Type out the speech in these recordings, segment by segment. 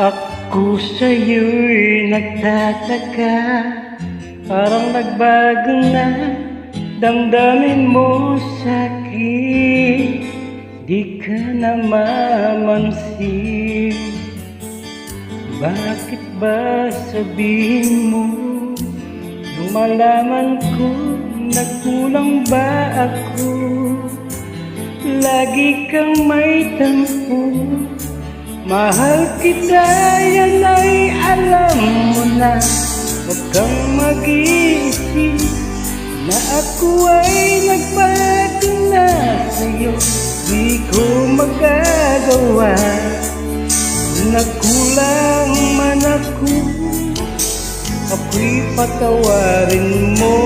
Ako sa'yo'y nagtataka, parang nagbago na damdamin mo sa'kin. Di ka na mamansin, bakit ba sabihin mo? Nung malaman ko, nagkulang ba ako? Lagi kang may tampo, mahal kita, yan ay alam mo na. Huwag kang mag-iisip na ako ay nagbago na sa'yo. Di ko magagawa, nagkulang man ako, ako'y patawarin mo,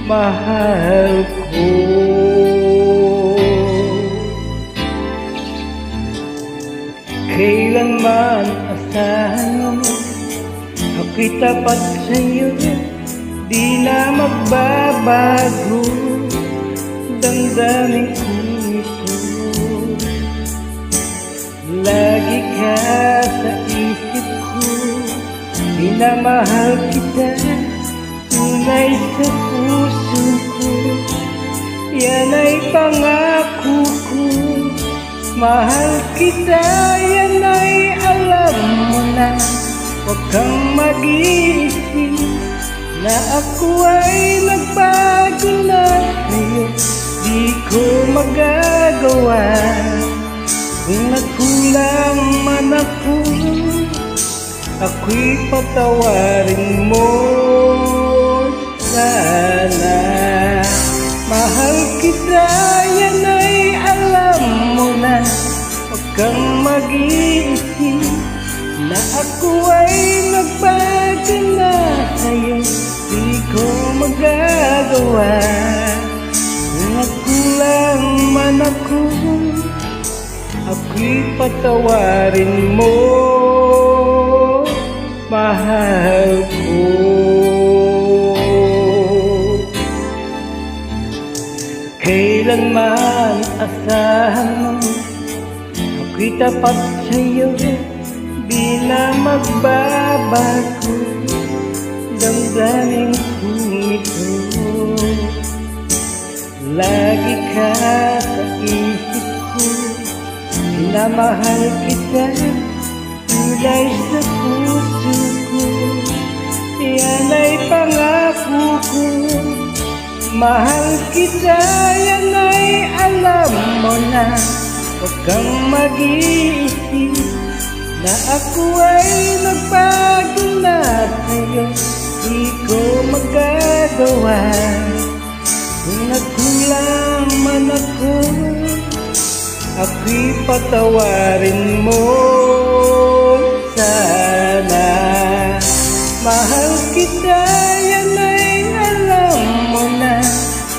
mahal ko. Kailanman asahan mo, ako'y tapat sa'yo, di na magbabago. Damdamin ko ito, lagi ka sa isip ko, minamahal kita, tunay sa puso ko. Yan ay pangako ko, mahal kita, yan ay alam mo na. Huwag kang mag-iisip na ako ay nagbago na sa'yo. Di ko magagawa, kung nagkulang man ako, ako'y patawarin mo sana. Mahal kita, yan ay alam mo na. Huwag kang mag-iisip na ako ay nagbago na sa'yo. Di ko magagawa, kung nagkulang man ako, ako'y patawarin mo, mahal ko. Kailanman asahan mo, ako'y tapat sa'yo, di na magbabago. Damdamin kong ito, lagi ka sa isip ko, minamahal kita, tulay sa puso ko. Yan ay pangako ko, mahal kita, yan ay alam mo na. Huwag kang mag-iisip na ako ay nagbago na sa'yo. Di ko magagawa, kung nagkulang man ako, ako'y patawarin mo sana. Mahal kita, yan ay alam mo na.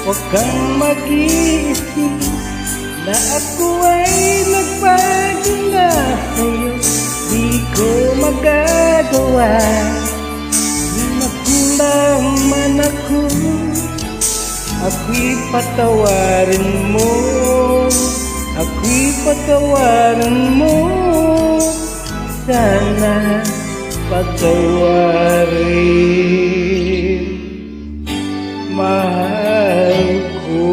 Huwag kang mag-iisip na ako ay nagbago na sa'yo. Di ko magagawa, nagkulang man ako, ako'y patawarin mo, ako'y patawarin mo sana. Patawarin, mahal ko.